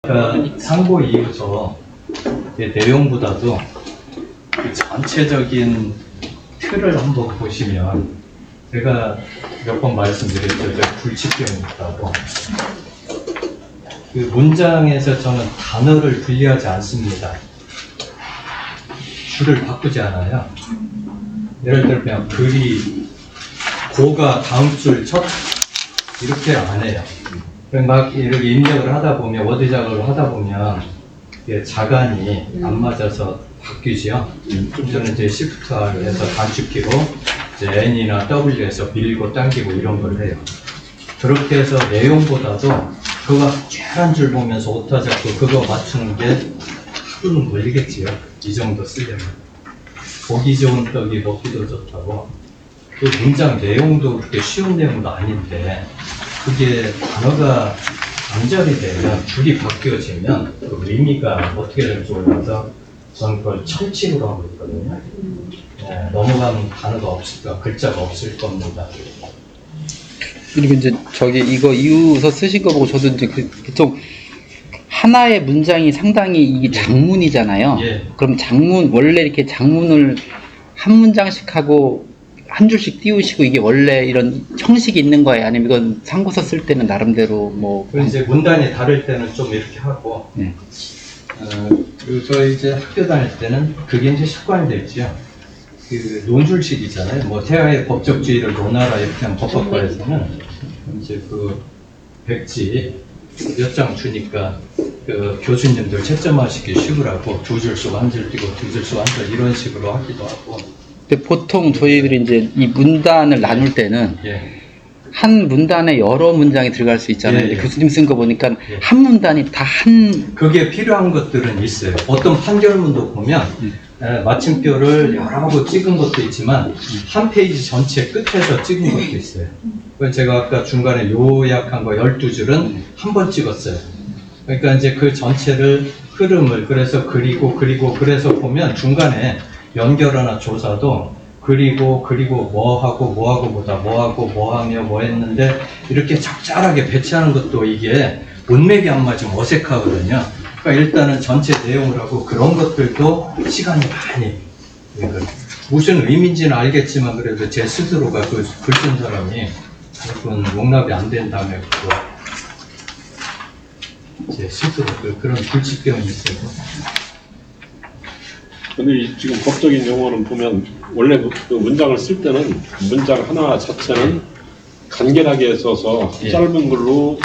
그러니까 상고 이유서 내용보다도 그 전체적인 틀을 한번 보시면, 제가 몇 번 말씀드렸죠. 저 불치병이 있다고. 그 문장에서 저는 단어를 분리하지 않습니다. 줄을 바꾸지 않아요. 예를 들어 그냥 글이 고가 다음 줄 첫 이렇게 안 해요. 막 이렇게 입력을 하다 보면, 워드 작업을 하다 보면 이게 자간이 안 맞아서 바뀌죠. 저는 이제 Shift R에서 단축키로 이제 N이나 W에서 밀고 당기고 이런 걸 해요. 그렇게 해서 내용보다도 그거 한 줄 보면서 오타 잡고 그거 맞추는 게 하루는 걸리겠지요. 이 정도 쓰려면. 보기 좋은 떡이 먹기도 좋다고. 그 문장 내용도 그렇게 쉬운 내용도 아닌데, 그게 단어가 단절이 되면, 줄이 바뀌어지면 그 의미가 어떻게 될지 몰라서 저는 그걸 철칙으로 하고 있거든요. 네, 넘어가는 단어가 없을까, 글자가 없을 겁니다. 그리고 이제 이거 이유서 쓰신 거 보고 저도 이제 좀 하나의 문장이 상당히 이게 장문이잖아요. 예. 그럼 원래 이렇게 장문을 한 문장씩 하고 한 줄씩 띄우시고 이게 원래 이런 형식이 있는 거예요? 아니면 이건 상고서 쓸 때는 나름대로 뭐. 그리고 이제 문단이 다를 때는 좀 이렇게 하고, 네. 그리고 저희 이제 학교 다닐 때는 그게 이제 습관이 됐죠. 그 논술식이잖아요. 뭐 태아의 법적주의를 논하라 이렇게 하면 법학과에서는 이제 그 백지 몇 장 주니까 그 교수님들 채점하시기 쉬우라고 두 줄 쓰고 한 줄 띄고 두 줄 쓰고 한 줄 이런 식으로 하기도 하고. 근데 보통 저희들이 이제 이 문단을 나눌 때는 예. 한 문단에 여러 문장이 들어갈 수 있잖아요. 예, 예. 교수님 쓴 거 보니까 예. 한 문단이 다 그게 필요한 것들은 있어요. 어떤 판결문도 보면 마침표를 여러 번 찍은 것도 있지만 한 페이지 전체 끝에서 찍은 것도 있어요. 그래서 제가 아까 중간에 요약한 거 12줄은 한 번 찍었어요. 그러니까 이제 그 전체를 흐름을 그래서 그리고 그래서 보면 중간에 연결하나 조사도 그리고 뭐하고 뭐하며 뭐 했는데 이렇게 적절하게 배치하는 것도 이게 문맥이 안 맞으면 어색하거든요. 그러니까 일단은 전체 내용을 하고 그런 것들도 시간이 많이, 무슨 의미인지는 알겠지만 그래도 제 스스로가 그 글 쓴 사람이 조금 용납이 안 된다며 제 스스로 그런 불치병이 있어요. 근데 지금 법적인 용어는 보면 원래 그 문장을 쓸 때는 문장 하나 자체는 간결하게 써서 예. 짧은 글로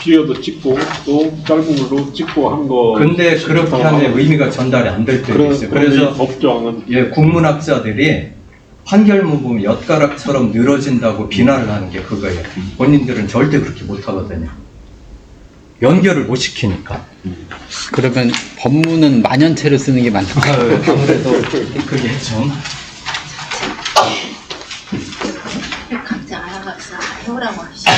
피리어드 찍고 또 짧은 글로 찍고 한 거. 근데 그렇게 하면 의미가 전달이 안 될 때도 있어요. 그래서 법조항은 국문학자들이 판결문 보면 엿가락처럼 늘어진다고 비난을 하는 게 그거예요. 본인들은 절대 그렇게 못하거든요. 연결을 못 시키니까. 그러면 법문은 만연체로 쓰는 게 맞는 거예요. 아무래도 그게 좀. 각자 알아가서 해오라고 하시죠.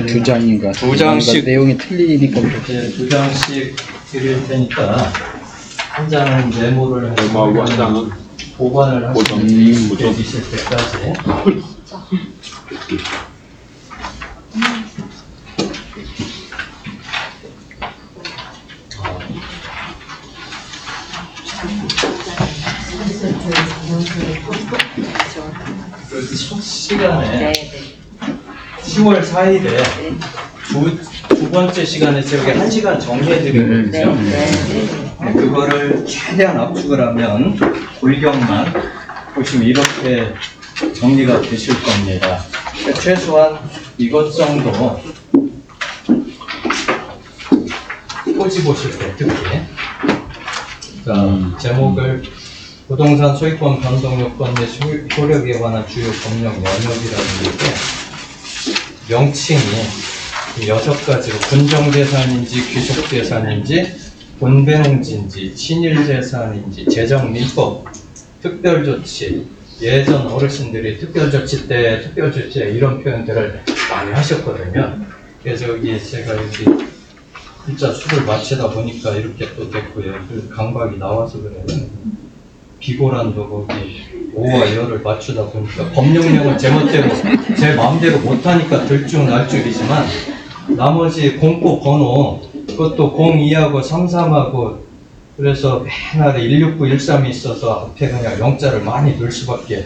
두 장인가? 두 장씩. 내용이 틀리니까. 이제 두 장씩 드릴 테니까 한 장은 메모를 메모하고 한 장은 보관을 보존. 해주실 때까지. 그 첫 시간에 10월 4일에 두 번째 시간에 저기 1시간 정리해드리거든요. 그거를 최대한 압축을 하면 골격만 보시면 이렇게 정리가 되실 겁니다. 그러니까 최소한 이것 정도 꼬집으실 때 특히 제목을 부동산 소유권 변동 요건 및 효력에 관한 주요 법령 영역이라는 게 명칭이 6가지로 분정재산인지 귀속재산인지 본배농지인지 친일재산인지 재정민법 특별조치 예전 어르신들이 특별조치 때 특별조치 이런 표현들을 많이 하셨거든요. 그래서 여기 제가 여기 글자 수를 맞추다 보니까 이렇게 또 됐고요. 그 강박이 나와서 그래요. 비고란도 거기 오와 열을 맞추다 보니까 법령령을 제 멋대로 제 마음대로 못하니까 들쭉날쭉이지만 나머지 공고 번호 그것도 02하고 33하고 그래서 맨날 169, 13이 있어서 앞에 그냥 영자를 많이 넣을 수밖에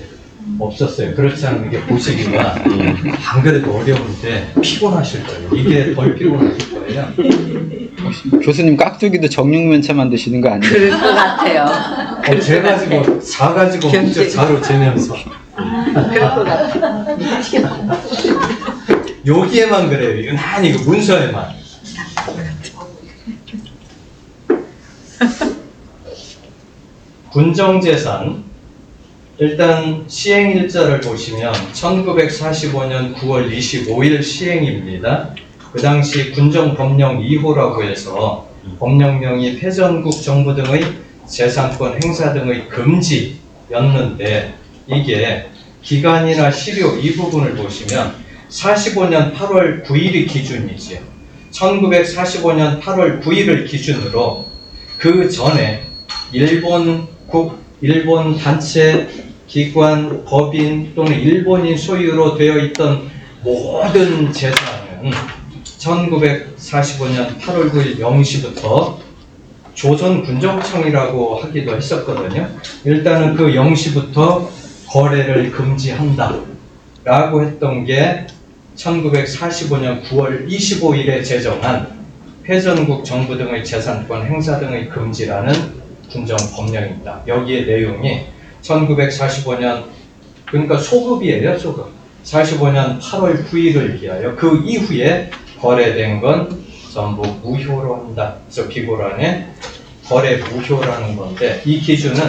없었어요. 그렇지 않으면 이게 보시기가 안 그래도 어려운데 피곤하실 거예요. 이게 덜 피곤하실 거예요. 교수님 깍두기도 정육면차 만드시는 거 아니에요? 그럴 것 같아요. 재가지고 사가지고 문제 자로 재면서 그럴 것 같아요. 여기에만 그래요. 유난히 그 문서에만. 군정재산 일단 시행일자를 보시면 1945년 9월 25일 시행입니다. 그 당시 군정법령 2호라고 해서 법령명이 패전국 정부 등의 재산권 행사 등의 금지였는데 이게 기간이나 시료 이 부분을 보시면 45년 8월 9일이 기준이지요. 1945년 8월 9일을 기준으로 그 전에 일본 단체, 기관, 법인 또는 일본인 소유로 되어 있던 모든 재산은 1945년 8월 9일 0시부터 조선군정청이라고 하기도 했었거든요. 일단은 그 0시부터 거래를 금지한다 라고 했던 게 1945년 9월 25일에 제정한 패전국 정부 등의 재산권 행사 등의 금지라는 군정법령입니다. 여기에 내용이 1945년 그러니까 소급이에요. 소급. 45년 8월 9일을 기하여 그 이후에 거래된 건 전부 무효로 한다. 그래서 비고란에 거래 무효라는 건데 이 기준은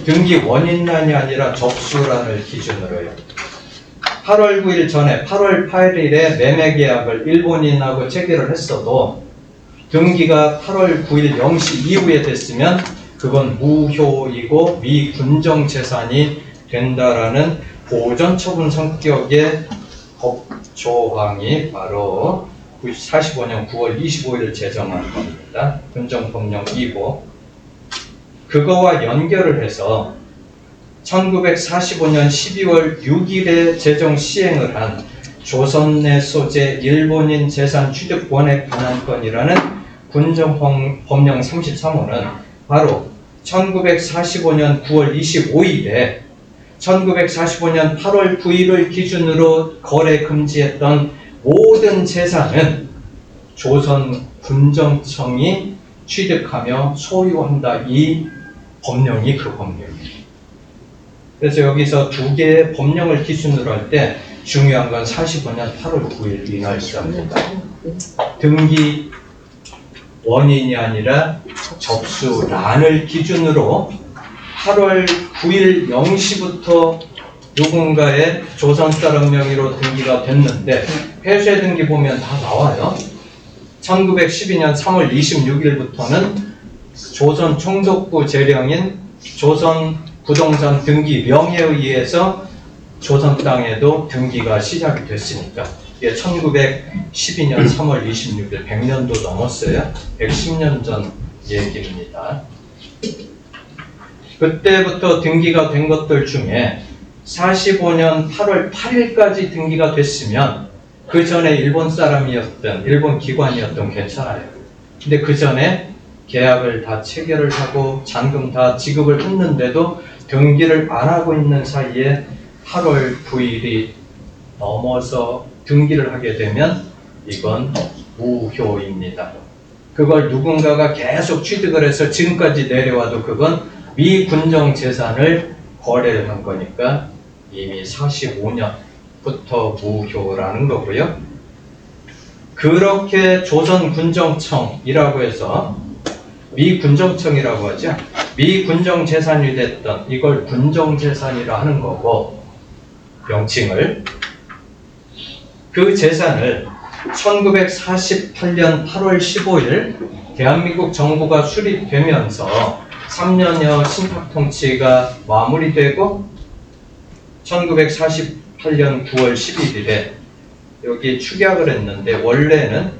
등기 원인란이 아니라 접수란을 기준으로요. 8월 9일 전에 8월 8일에 매매 계약을 일본인하고 체결을 했어도 등기가 8월 9일 0시 이후에 됐으면 그건 무효이고 미군정 재산이 된다라는 보전 처분 성격의 법 조항이 바로 45년 9월 25일을 제정한 겁니다. 군정법령 2호. 그거와 연결을 해서 1945년 12월 6일에 제정 시행을 한 조선 내 소재 일본인 재산 취득 원액 반환권이라는 군정법령 33호는 바로 1945년 9월 25일에 1945년 8월 9일을 기준으로 거래 금지했던 모든 재산은 조선 군정청이 취득하며 소유한다. 이 법령이 그 법령이에요. 그래서 여기서 두 개의 법령을 기준으로 할 때 중요한 건 45년 8월 9일 이 날짜입니다. 등기 원인이 아니라 접수란을 기준으로 8월 9일 0시부터 누군가의 조선 사람 명의로 등기가 됐는데 폐쇄 등기 보면 다 나와요. 1912년 3월 26일부터는 조선 총독부 재량인 조선 부동산 등기 명의에 의해서 조선 땅에도 등기가 시작이 됐으니까 이게 1912년 3월 26일 100년도 넘었어요. 110년 전 얘기입니다. 그때부터 등기가 된 것들 중에 45년 8월 8일까지 등기가 됐으면 그 전에 일본 사람이었던 일본 기관이었던 괜찮아요. 근데 그 전에 계약을 다 체결을 하고 잔금 다 지급을 했는데도 등기를 안 하고 있는 사이에 8월 9일이 넘어서 등기를 하게 되면 이건 무효입니다. 그걸 누군가가 계속 취득을 해서 지금까지 내려와도 그건 미군정 재산을 거래를 한 거니까 이미 45년부터 무효라는 거고요. 그렇게 조선군정청이라고 해서 미군정청이라고 하죠. 미군정 재산이 됐던 이걸 군정재산이라 하는 거고 명칭을 그 재산을 1948년 8월 15일 대한민국 정부가 수립되면서 3년여 신탁통치가 마무리되고 1948년 9월 11일에 여기 축약을 했는데 원래는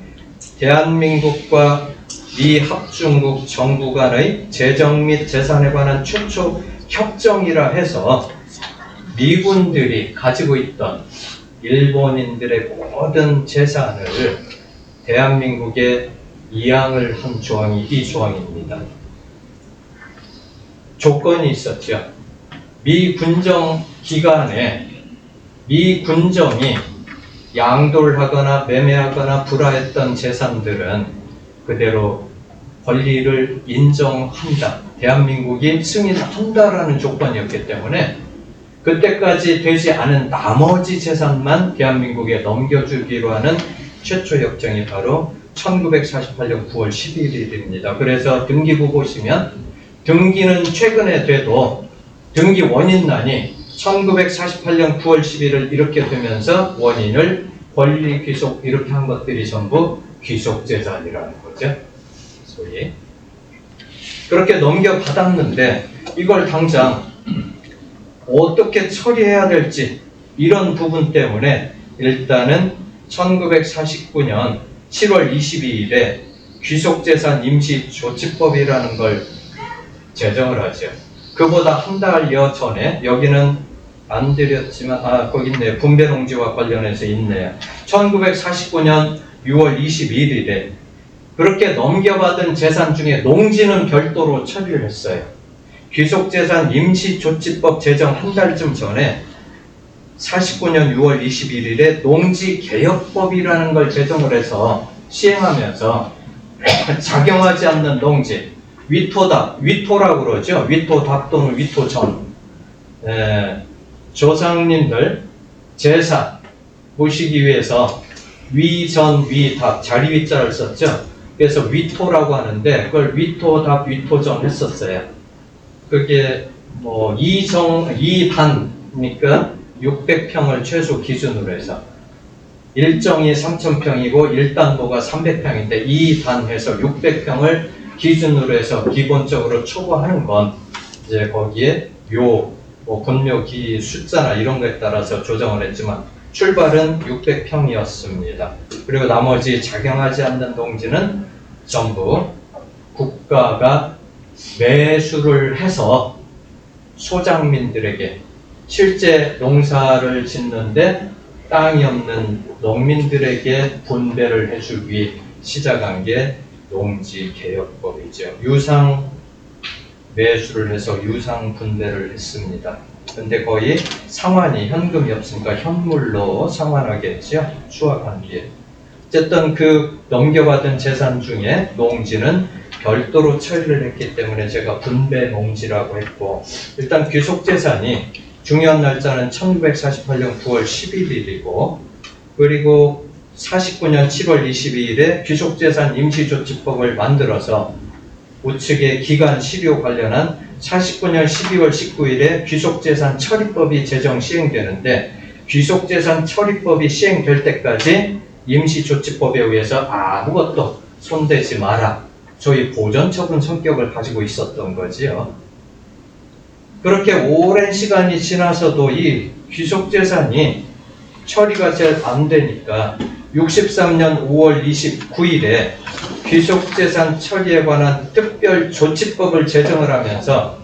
대한민국과 미 합중국 정부 간의 재정 및 재산에 관한 최초 협정이라 해서 미군들이 가지고 있던 일본인들의 모든 재산을 대한민국에 이양을 한 조항이 이 조항입니다. 조건이 있었죠. 미 군정 기간에 미 군정이 양도를 하거나 매매하거나 불화했던 재산들은 그대로 권리를 인정한다. 대한민국이 승인한다라는 조건이었기 때문에 그때까지 되지 않은 나머지 재산만 대한민국에 넘겨주기로 하는 최초 협정이 바로 1948년 9월 11일입니다. 그래서 등기부 보시면 등기는 최근에 돼도 등기 원인란이 1948년 9월 10일을 이렇게 되면서 원인을 권리 귀속 이렇게 한 것들이 전부 귀속재산이라는 거죠. 소위 그렇게 넘겨받았는데 이걸 당장 어떻게 처리해야 될지 이런 부분 때문에 일단은 1949년 7월 22일에 귀속재산 임시조치법이라는 걸 제정을 하죠. 그보다 한 달여 전에 여기는 안 드렸지만 거기 있네요. 분배농지와 관련해서 있네요. 1949년 6월 21일에 그렇게 넘겨받은 재산 중에 농지는 별도로 처리를 했어요. 귀속재산 임시조치법 제정 한 달쯤 전에 49년 6월 21일에 농지개혁법이라는 걸 제정을 해서 시행하면서 작용하지 않는 농지, 위토답, 위토라고 그러죠. 위토답 또는 위토전. 조상님들 제사 모시기 위해서 위전, 위답, 자리 위자를 썼죠. 그래서 위토라고 하는데 그걸 위토답, 위토전 했었어요. 그게 뭐 이반이니까 600평을 최소 기준으로 해서 일정이 3,000평이고 1단도가 300평인데 2단 해서 600평을 기준으로 해서 기본적으로 초과하는 건 이제 거기에 본묘기 숫자나 이런 거에 따라서 조정을 했지만 출발은 600평이었습니다. 그리고 나머지 작용하지 않는 농지는 전부 국가가 매수를 해서 소장민들에게 실제 농사를 짓는데 땅이 없는 농민들에게 분배를 해주기 시작한 게 농지개혁법이죠. 유상 매수를 해서 유상 분배를 했습니다. 근데 거의 상환이 현금이 없으니까 현물로 상환하겠죠. 수확한 뒤에. 어쨌든 그 넘겨받은 재산 중에 농지는 별도로 처리를 했기 때문에 제가 분배 농지라고 했고 일단 귀속재산이 중요한 날짜는 1948년 9월 11일이고 그리고 49년 7월 22일에 귀속재산 임시조치법을 만들어서 우측의 기간 시료 관련한 49년 12월 19일에 귀속재산 처리법이 제정 시행되는데 귀속재산 처리법이 시행될 때까지 임시조치법에 의해서 아무것도 손대지 마라. 소위 보전처분 성격을 가지고 있었던 거지요. 그렇게 오랜 시간이 지나서도 이 귀속재산이 처리가 잘 안 되니까 63년 5월 29일에 귀속재산 처리에 관한 특별조치법을 제정을 하면서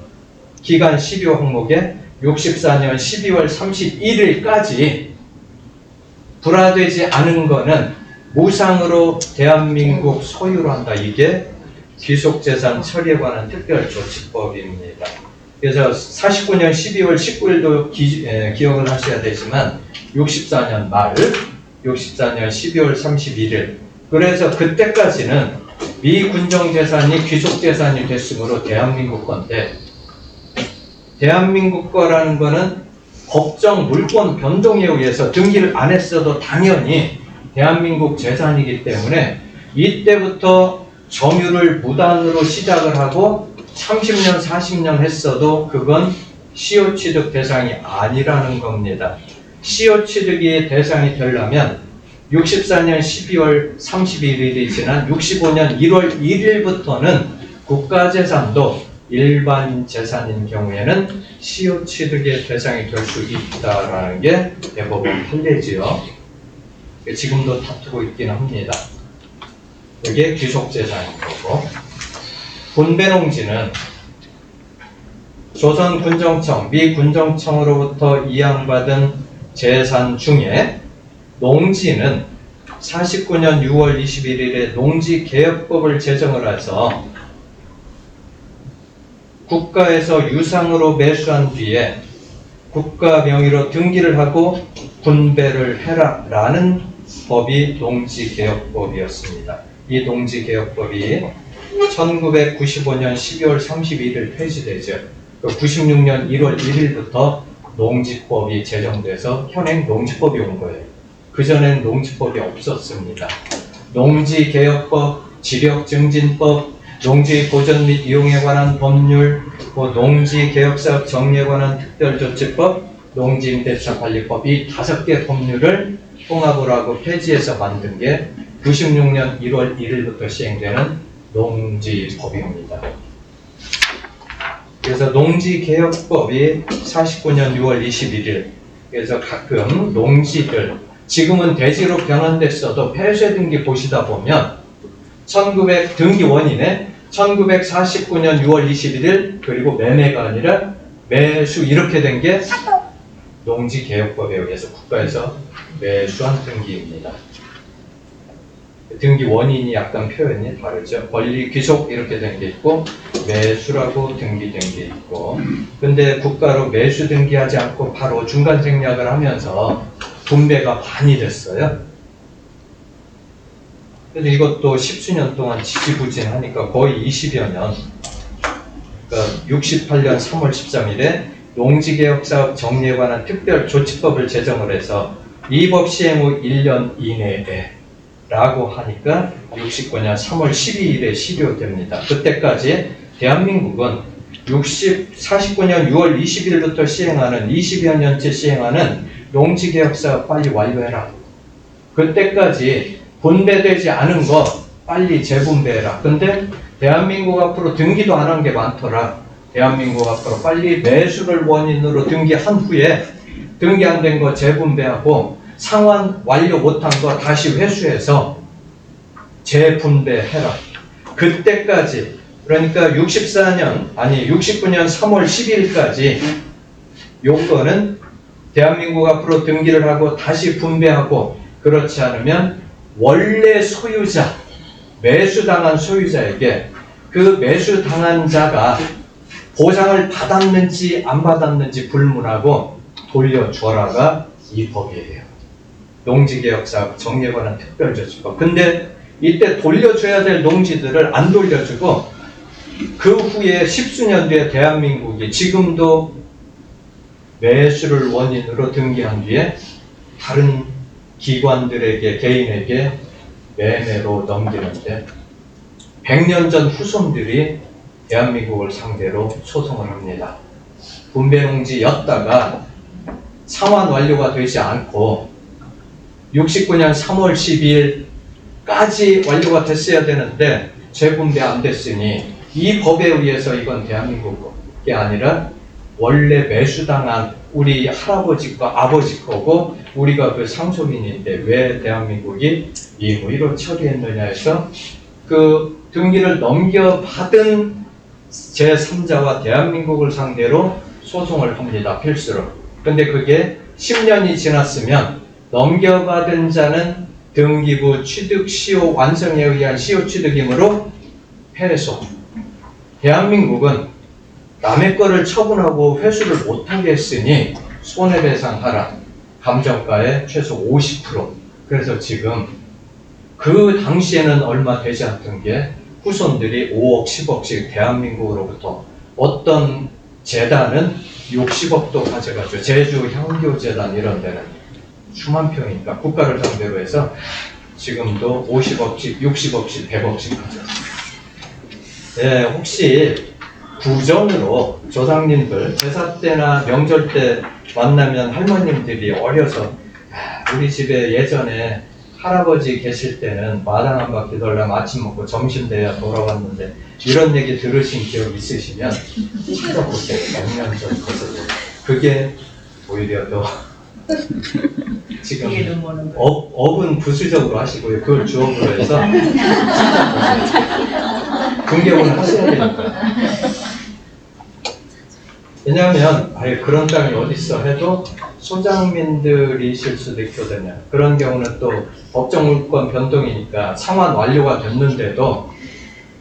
기간 시료 항목에 64년 12월 31일까지 불화되지 않은 거는 무상으로 대한민국 소유로 한다. 이게 귀속재산 처리에 관한 특별조치법입니다. 그래서 49년 12월 19일도 기억을 하셔야 되지만 64년 말, 64년 12월 31일 그래서 그때까지는 미군정재산이 귀속재산이 됐으므로 대한민국 건데 대한민국 거라는 거는 법정 물권 변동에 의해서 등기를 안 했어도 당연히 대한민국 재산이기 때문에 이때부터 점유를 무단으로 시작을 하고 30년, 40년 했어도 그건 시효취득 대상이 아니라는 겁니다. 시효취득이 대상이 되려면 64년 12월 31일이 지난 65년 1월 1일부터는 국가재산도 일반 재산인 경우에는 시효취득의 대상이 될 수 있다라는 게 대법원 판례지요. 지금도 다투고 있긴 합니다. 이게 귀속재산인 거고 분배농지는 조선 군정청, 미 군정청으로부터 이양받은 재산 중에 농지는 49년 6월 21일에 농지개혁법을 제정을 해서 국가에서 유상으로 매수한 뒤에 국가 명의로 등기를 하고 분배를 해라라는 법이 농지개혁법이었습니다. 이 농지개혁법이 1995년 12월 31일 폐지되죠. 96년 1월 1일부터 농지법이 제정돼서 현행 농지법이 온 거예요. 그전엔 농지법이 없었습니다. 농지개혁법, 지력증진법, 농지보전 및 이용에 관한 법률, 농지개혁사업 정리에 관한 특별조치법, 농지임대차 관리법 이 5개 법률을 통합을 하고 폐지해서 만든 게 96년 1월 1일부터 시행되는 농지법입니다. 그래서 농지개혁법이 49년 6월 21일, 그래서 가끔 농지들, 지금은 대지로 변환됐어도 폐쇄 등기 보시다 보면 등기 원인에 1949년 6월 21일 그리고 매매가 아니라 매수 이렇게 된 게 농지개혁법에 의해서 국가에서 매수한 등기입니다. 등기 원인이 약간 표현이 다르죠. 권리 귀속 이렇게 된 게 있고 매수라고 등기된 게 있고, 근데 국가로 매수 등기하지 않고 바로 중간 생략을 하면서 분배가 반이 됐어요. 그래서 이것도 10수년 동안 지지부진하니까 거의 20여 년, 그러니까 68년 3월 13일에 농지개혁사업 정리에 관한 특별조치법을 제정을 해서 이 법 시행 후 1년 이내에 라고 하니까 69년 3월 12일에 실효됩니다. 그때까지 대한민국은 49년 6월 20일부터 시행하는 20여 년째 시행하는 농지개혁사업 빨리 완료해라. 그때까지 분배되지 않은 거 빨리 재분배해라. 근데 대한민국 앞으로 등기도 안 한 게 많더라. 대한민국 앞으로 빨리 매수를 원인으로 등기한 후에 등기 안 된 거 재분배하고 상환 완료 못한 거 다시 회수해서 재분배해라. 그때까지, 그러니까 69년 3월 10일까지 요건은 대한민국 앞으로 등기를 하고 다시 분배하고, 그렇지 않으면 원래 소유자, 매수당한 소유자에게 그 매수당한 자가 보상을 받았는지 안 받았는지 불문하고 돌려줘라가 이 법이에요. 농지개혁사업 정리에 관한 특별조치법. 근데 이때 돌려줘야 될 농지들을 안 돌려주고 그 후에 10수년 뒤에 대한민국이 지금도 매수를 원인으로 등기한 뒤에 다른 기관들에게, 개인에게 매매로 넘기는데 100년 전 후손들이 대한민국을 상대로 소송을 합니다. 분배농지였다가 상환 완료가 되지 않고 69년 3월 12일까지 완료가 됐어야 되는데 재분배 안 됐으니 이 법에 의해서 이건 대한민국이 아니라 원래 매수당한 우리 할아버지 거, 아버지 거고 우리가 그 상속인인데 왜 대한민국이 임의로 처리했느냐 해서 그 등기를 넘겨받은 제3자와 대한민국을 상대로 소송을 합니다. 필수로. 근데 그게 10년이 지났으면 넘겨받은 자는 등기부 취득 시효 완성에 의한 시효 취득이므로 패소. 대한민국은 남의 거를 처분하고 회수를 못하게 했으니 손해배상하라. 감정가의 최소 50%. 그래서 지금 그 당시에는 얼마 되지 않던 게 후손들이 5억, 10억씩 대한민국으로부터, 어떤 재단은 60억도 가져가죠. 제주 향교재단 이런 데는 수만 평이니까 국가를 상대로 해서 지금도 50억씩, 60억씩, 100억씩 가져가요. 네, 혹시 구정으로 조상님들 제사 때나 명절 때 만나면 할머님들이 어려서 우리 집에 예전에 할아버지 계실 때는 마당 한 바퀴 돌려면 아침 먹고 점심 돼야 돌아왔는데 이런 얘기 들으신 기억 있으시면 찾아보세요. 몇 년 전 것을. 그게 오히려 더 지금 업은 부수적으로 하시고요. 그걸 주업으로 해서 찾아보세요. 공개원을 하셔야 되니까. 왜냐하면 아예 그런 땅이 어딨어 해도 소장민들이실 수도 있거든요. 그런 경우는 또 법정물권 변동이니까 상환 완료가 됐는데도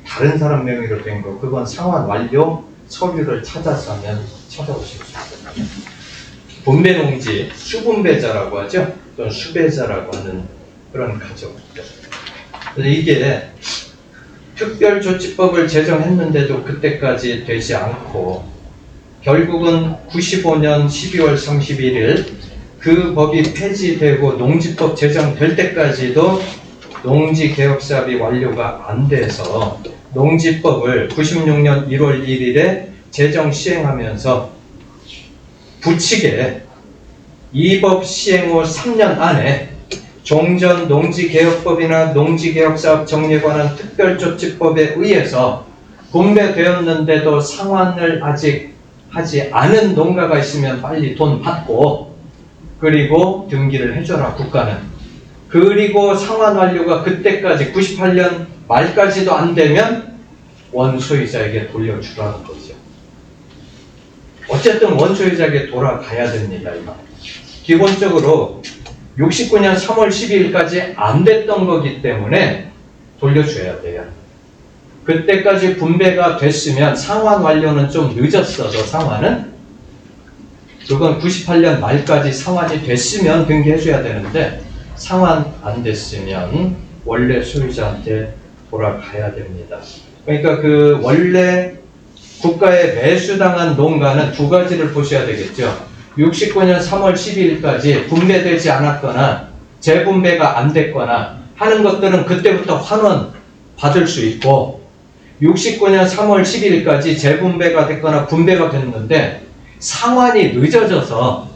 다른 사람 명의로 된 거, 그건 상환 완료 서류를 찾아서면 찾아오실 수 있습니다. 분배농지, 수분배자라고 하죠. 또는 수배자라고 하는 그런 가정입니다. 그래서 이게 특별조치법을 제정했는데도 그때까지 되지 않고 결국은 95년 12월 31일 그 법이 폐지되고 농지법 제정될 때까지도 농지개혁사업이 완료가 안 돼서 농지법을 96년 1월 1일에 제정 시행하면서 부칙에 이 법 시행 후 3년 안에 종전 농지개혁법이나 농지개혁사업 정리에 관한 특별조치법에 의해서 분배되었는데도 상환을 아직 하지 않은 농가가 있으면 빨리 돈 받고 그리고 등기를 해줘라 국가는. 그리고 상환 완료가 그때까지 98년 말까지도 안 되면 원소유자에게 돌려주라는 거죠. 어쨌든 원소유자에게 돌아가야 됩니다. 이거. 기본적으로 69년 3월 12일까지 안 됐던 거기 때문에 돌려줘야 돼요. 그때까지 분배가 됐으면 상환 완료는 좀 늦었어도 상환은 그건 98년 말까지 상환이 됐으면 등기해줘야 되는데 상환 안 됐으면 원래 소유자한테 돌아가야 됩니다. 그러니까 그 원래 국가에 매수당한 농가는 두 가지를 보셔야 되겠죠. 69년 3월 12일까지 분배되지 않았거나 재분배가 안 됐거나 하는 것들은 그때부터 환원 받을 수 있고 69년 3월 12일까지 재분배가 됐거나 분배가 됐는데 상환이 늦어져서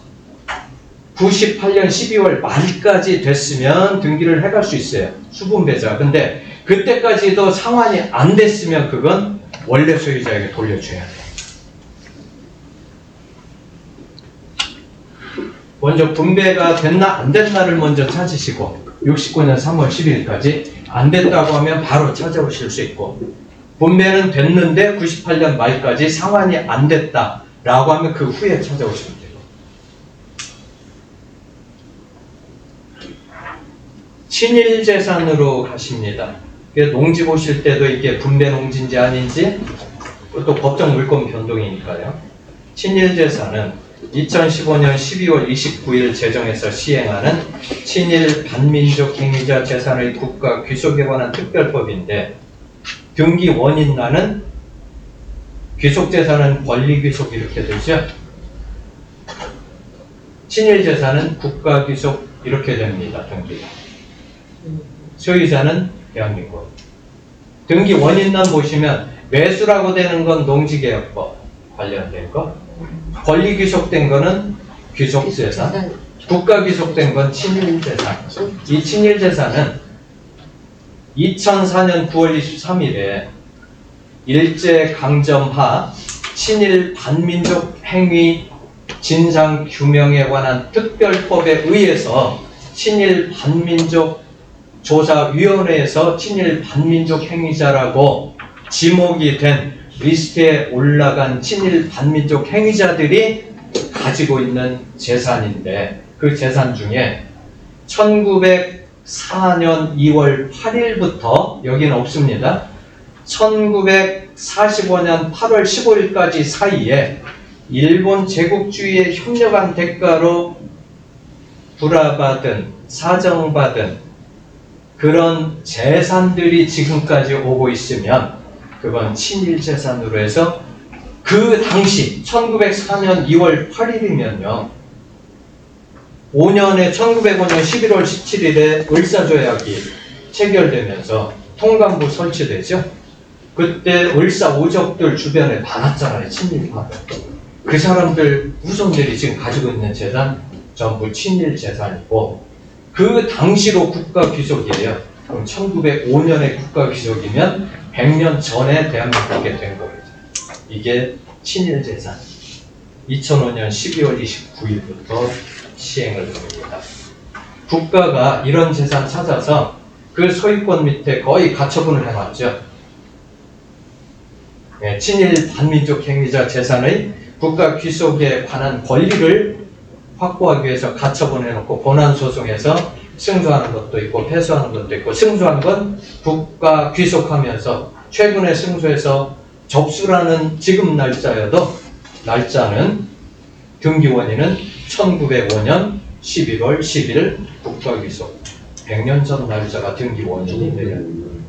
98년 12월 말까지 됐으면 등기를 해갈 수 있어요. 수분배자. 근데 그때까지도 상환이 안 됐으면 그건 원래 소유자에게 돌려줘야 돼요. 먼저 분배가 됐나 안 됐나를 먼저 찾으시고 69년 3월 12일까지 안 됐다고 하면 바로 찾아오실 수 있고 분배는 됐는데 98년 말까지 상환이 안 됐다라고 하면 그 후에 찾아오시면 돼요. 친일재산으로 가십니다. 농지 보실 때도 이게 분배 농지인지 아닌지 또 법정 물권 변동이니까요. 친일재산은 2015년 12월 29일 제정해서 시행하는 친일 반민족 행위자 재산의 국가 귀속에 관한 특별법인데 등기 원인란은 귀속재산은 권리귀속 이렇게 되죠. 친일재산은 국가귀속 이렇게 됩니다. 등기가. 소유자는 대한민국. 등기 원인란 보시면 매수라고 되는 건 농지개혁법 관련된 거, 권리 귀속된 거는 귀속재산, 국가 귀속된 건 친일재산. 이 친일재산은 2004년 9월 23일에 일제강점하 친일 반민족 행위 진상 규명에 관한 특별법에 의해서 친일 반민족 조사위원회에서 친일 반민족 행위자라고 지목이 된 리스트에 올라간 친일 반민족 행위자들이 가지고 있는 재산인데 그 재산 중에 1904년 2월 8일부터 여기는 없습니다. 1945년 8월 15일까지 사이에 일본 제국주의에 협력한 대가로 불화받은 사정받은 그런 재산들이 지금까지 오고 있으면 그건 친일재산으로 해서 그 당시 1904년 2월 8일이면요 5년에 1905년 11월 17일에 을사조약이 체결되면서 통감부 설치되죠. 그때 을사 오적들 주변에 많았잖아요. 친일파들. 그 사람들 후손들이 지금 가지고 있는 재산 전부 친일재산이고 그 당시로 국가귀속이에요. 그럼 1905년에 국가귀속이면 100년 전에 대한민국에 된 거예요. 이게 친일재산. 2005년 12월 29일부터 시행을 합니다. 국가가 이런 재산 찾아서 그 소유권 밑에 거의 가처분을 해놨죠. 네, 친일 반민족 행위자 재산의 국가 귀속에 관한 권리를 확보하기 위해서 가처분해놓고 본안소송에서 승소하는 것도 있고 패소하는 것도 있고, 승소한 건 국가 귀속하면서 최근에 승소해서 접수라는 지금 날짜여도 날짜는 등기원인은 1905년 11월 10일 국가 귀속, 100년 전 날짜가 등기원인이 되는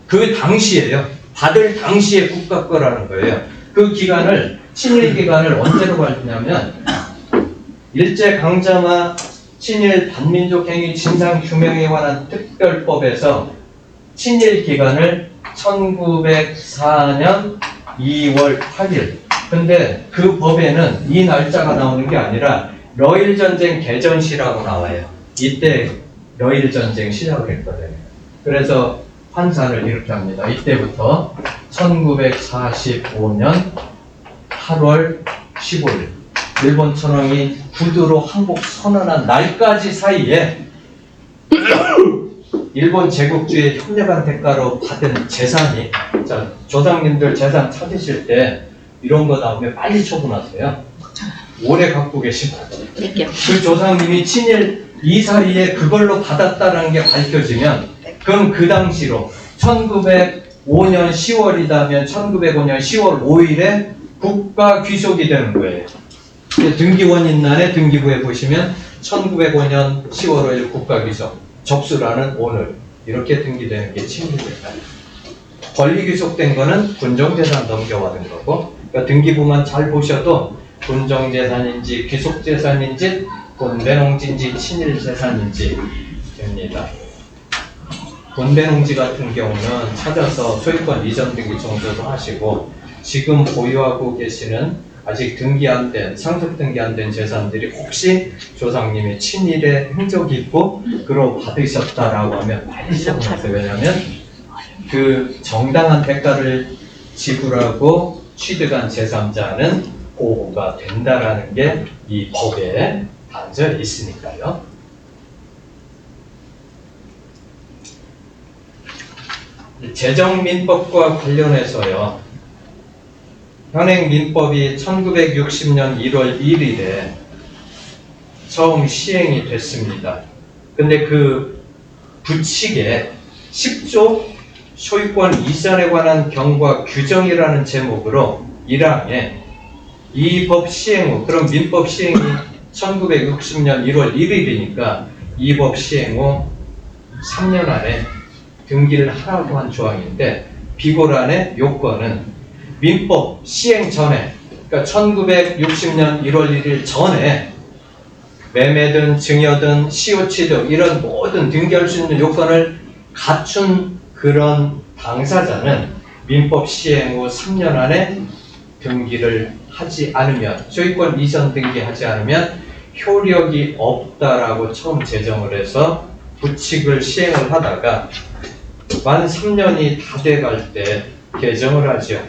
그 당시에요. 받을 당시에 국가 거라는 거예요. 그 기간을, 친일 기간을 언제로 밝히냐면 일제강점화 친일 반민족 행위 진상 규명에 관한 특별법에서 친일 기간을 1904년 2월 8일. 근데 그 법에는 이 날짜가 나오는 게 아니라 러일 전쟁 개전시라고 나와요. 이때 러일 전쟁 시작을 했거든요. 그래서 환산을 이렇게 합니다. 이때부터 1945년 8월 15일 일본 천황이 구두로 항복 선언한 날까지 사이에 일본 제국주의 협력한 대가로 받은 재산이, 자, 조상님들 재산 찾으실 때 이런 거 나오면 빨리 처분하세요. 오래 갖고 계시고 그 조상님이 친일 이 사이에 그걸로 받았다는 게 밝혀지면 그럼 그 당시로 1905년 10월이다면 1905년 10월 5일에 국가 귀속이 되는 거예요. 등기원인 날에 등기부에 보시면 1905년 10월 5일 국가 귀속, 접수라는 오늘 이렇게 등기되는 게 친일재산이에요. 권리 귀속된 거는 군정재산 넘겨받은 거고, 그러니까 등기부만 잘 보셔도 군정재산인지 귀속재산인지 군배농지인지 친일재산인지 됩니다. 군배농지 같은 경우는 찾아서 소유권 이전 등기 정도도 하시고, 지금 보유하고 계시는 아직 등기 안 된, 상속 등기 안 된 재산들이 혹시 조상님이 친일의 흔적이 있고 그로 받으셨다라고 하면 빨리 처분하세요. 왜냐하면 그 정당한 대가를 지불하고 취득한 제3자는 보호가 된다라는 게 이 법에 담겨 있으니까요. 재정민법과 관련해서요, 현행민법이 1960년 1월 1일에 처음 시행이 됐습니다. 근데 그 부칙에 10조 소유권 이전에 관한 경과 규정이라는 제목으로 1항에 이 법 시행 후, 그럼 민법 시행이 1960년 1월 1일이니까 이 법 시행 후 3년 안에 등기를 하라고 한 조항인데, 비고란의 요건은 민법 시행 전에, 그러니까 1960년 1월 1일 전에 매매든 증여든 시효 취득 이런 모든 등기할 수 있는 요건을 갖춘 그런 당사자는 민법 시행 후 3년 안에 등기를 하지 않으면, 소유권 이전 등기하지 않으면 효력이 없다라고 처음 제정을 해서 부칙을 시행을 하다가 만 3년이 다 돼갈 때 개정을 하죠.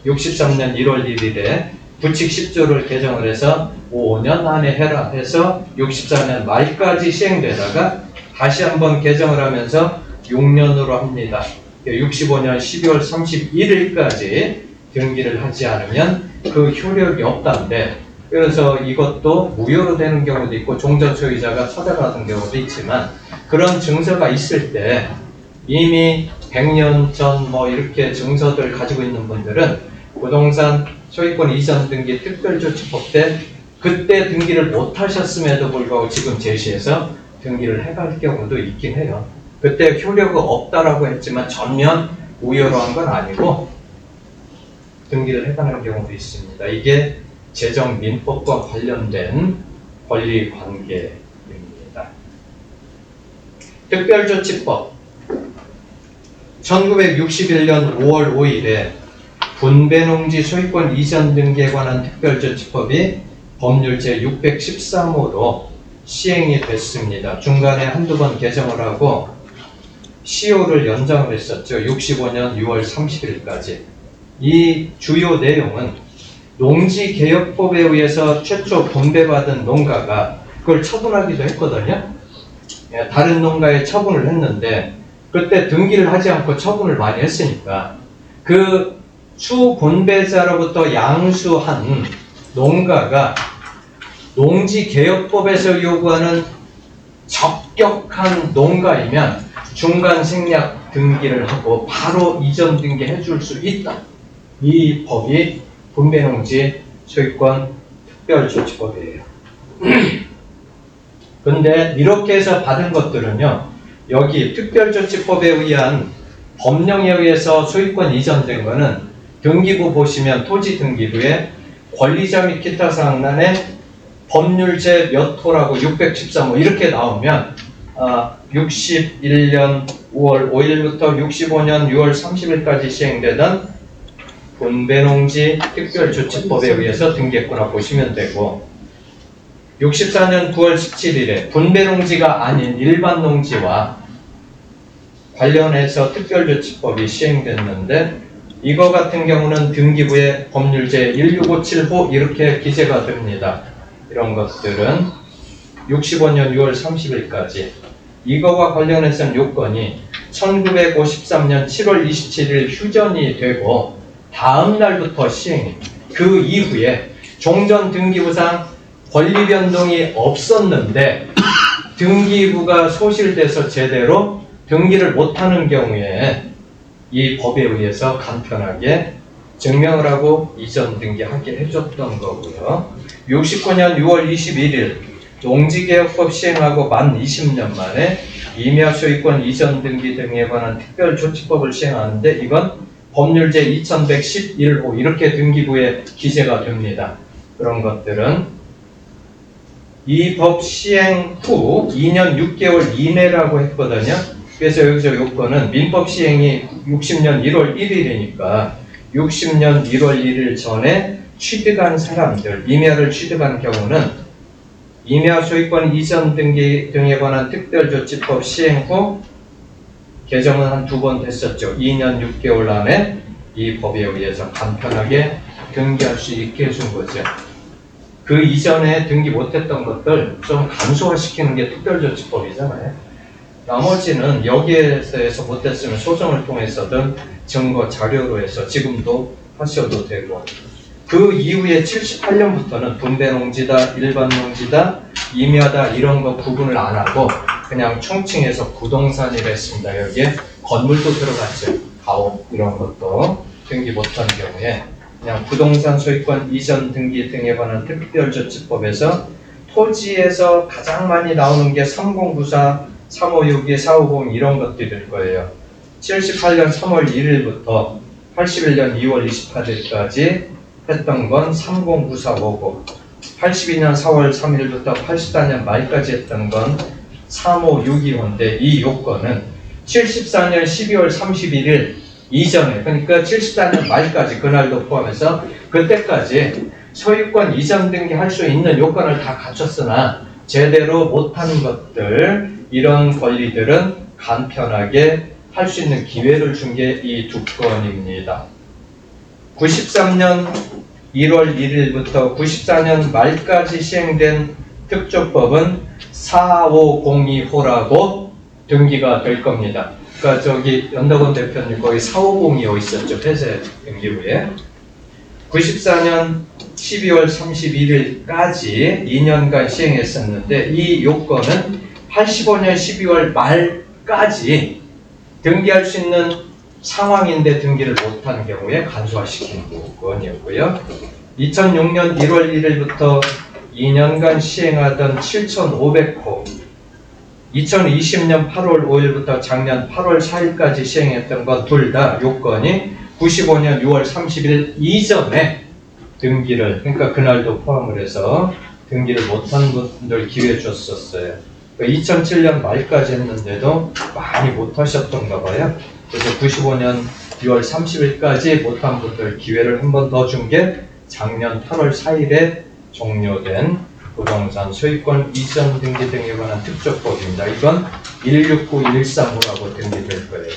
63년 1월 1일에 부칙 10조를 개정을 해서 5년 안에 해라 해서 64년 말까지 시행되다가 다시 한번 개정을 하면서 6년으로 합니다. 65년 12월 31일까지 등기를 하지 않으면 그 효력이 없다는데, 그래서 이것도 무효로 되는 경우도 있고 종전 소유자가 찾아가는 경우도 있지만, 그런 증서가 있을 때 이미 100년 전 뭐 이렇게 증서들 가지고 있는 분들은 부동산 소유권 이전 등기 특별조치법 때 그때 등기를 못 하셨음에도 불구하고 지금 제시해서 등기를 해갈 경우도 있긴 해요. 그때 효력이 없다라고 했지만 전면 무효로 한 건 아니고 등기를 해가는 경우도 있습니다. 이게 재정민법과 관련된 권리관계입니다. 특별조치법 1961년 5월 5일에 분배농지 소유권 이전 등기에 관한 특별조치법이 법률 제613호로 시행이 됐습니다. 중간에 한두 번 개정을 하고 시효를 연장을 했었죠. 65년 6월 30일까지. 이 주요 내용은 농지개혁법에 의해서 최초 분배받은 농가가 그걸 처분하기도 했거든요. 다른 농가에 처분을 했는데 그때 등기를 하지 않고 처분을 많이 했으니까 그 수분배자로부터 양수한 농가가 농지개혁법에서 요구하는 적격한 농가이면 중간 생략 등기를 하고 바로 이전 등기해 줄 수 있다. 이 법이 분배농지 소유권 특별조치법이에요. 근데 이렇게 해서 받은 것들은요, 여기 특별조치법에 의한 법령에 의해서 소유권 이전된 거는 등기부 보시면 토지 등기부에 권리자 및 기타 사항란에 법률제 몇 호라고 613호 이렇게 나오면 61년 5월 5일부터 65년 6월 30일까지 시행되던 분배농지 특별조치법에 의해서 등기했구나 보시면 되고, 64년 9월 17일에 분배농지가 아닌 일반 농지와 관련해서 특별조치법이 시행됐는데, 이거 같은 경우는 등기부에 법률제 1657호 이렇게 기재가 됩니다. 이런 것들은 65년 6월 30일까지. 이거와 관련해서는 요건이 1953년 7월 27일 휴전이 되고 다음 날부터 시행이. 그 이후에 종전 등기부상 권리 변동이 없었는데 등기부가 소실돼서 제대로 등기를 못하는 경우에 이 법에 의해서 간편하게 증명을 하고 이전 등기하게 해줬던 거고요. 69년 6월 21일 농지개혁법 시행하고 만 20년 만에 임야 소유권 이전 등기 등에 관한 특별조치법을 시행하는데, 이건 법률제 2111호 이렇게 등기부에 기재가 됩니다. 그런 것들은 이 법 시행 후 2년 6개월 이내라고 했거든요. 그래서 여기서 요건은 민법 시행이 60년 1월 1일이니까 60년 1월 1일 전에 취득한 사람들, 임야를 취득한 경우는 임야 소유권 이전 등기 등에 관한 특별조치법 시행 후 개정은 한 2번 됐었죠. 2년 6개월 안에 이 법에 의해서 간편하게 등기할 수 있게 해준 거죠. 그 이전에 등기 못했던 것들 좀 간소화시키는 게 특별조치법이잖아요. 나머지는 여기에서 못했으면 소송을 통해서든 증거 자료로 해서 지금도 하셔도 되고, 그 이후에 78년부터는 분배농지다, 일반 농지다, 임야다 이런 거 구분을 안 하고 그냥 총칭해서 부동산이라 했습니다. 여기에 건물도 들어갔죠. 가옥 이런 것도 등기 못한 경우에 그냥 부동산 소유권 이전 등기 등에 관한 특별조치법에서 토지에서 가장 많이 나오는 게 3094, 3562, 450 이런 것들일 거예요. 78년 3월 1일부터 81년 2월 28일까지 했던 건 309459, 82년 4월 3일부터 84년 말까지 했던 건 3562호인데, 이 요건은 74년 12월 31일 이전에, 그러니까 74년 말까지 그날도 포함해서 그때까지 소유권 이전 등기할 수 있는 요건을 다 갖췄으나 제대로 못한 것들, 이런 권리들은 간편하게 할 수 있는 기회를 준 게 이 두 건입니다. 93년 1월 1일부터 94년 말까지 시행된 특조법은 4502호라고 등기가 될 겁니다. 그러니까 저기 연덕원 대표님 거기 4502호 있었죠. 폐쇄 등기부에. 94년 12월 31일까지 2년간 시행했었는데, 이 요건은 85년 12월 말까지 등기할 수 있는 상황인데 등기를 못한 경우에 간소화시키는 요건이었고요. 2006년 1월 1일부터 2년간 시행하던 7500호, 2020년 8월 5일부터 작년 8월 4일까지 시행했던 건 둘 다 요건이 95년 6월 30일 이전에 등기를, 그러니까 그날도 포함을 해서 등기를 못한 분들 기회 줬었어요. 2007년 말까지 했는데도 많이 못하셨던가 봐요. 그래서 95년 6월 30일까지 못한 분들 기회를 한 번 더 준 게 작년 8월 4일에 종료된 부동산 소유권 이전 등기 등에 관한 특조법입니다. 이건 169135라고 등기될 거예요.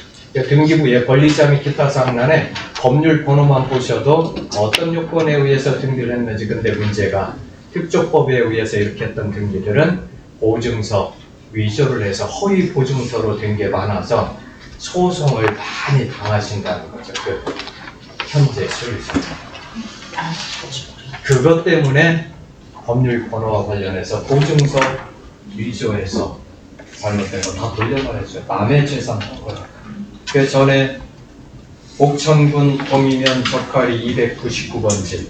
등기부에 권리자 및 기타 사항란에 법률 번호만 보셔도 어떤 요건에 의해서 등기를 했는지, 근데 문제가 특조법에 의해서 이렇게 했던 등기들은 보증서 위조를 해서 허위 보증서로 된 게 많아서 소송을 많이 당하신다는 거죠. 현재 소유자. 그것 때문에 법률 번호와 관련해서 보증서 위조해서 잘못된 거 다 돌려말했어요. 남의 재산 한 거예요. 그 전에 옥천군 범이면 적하리 299번지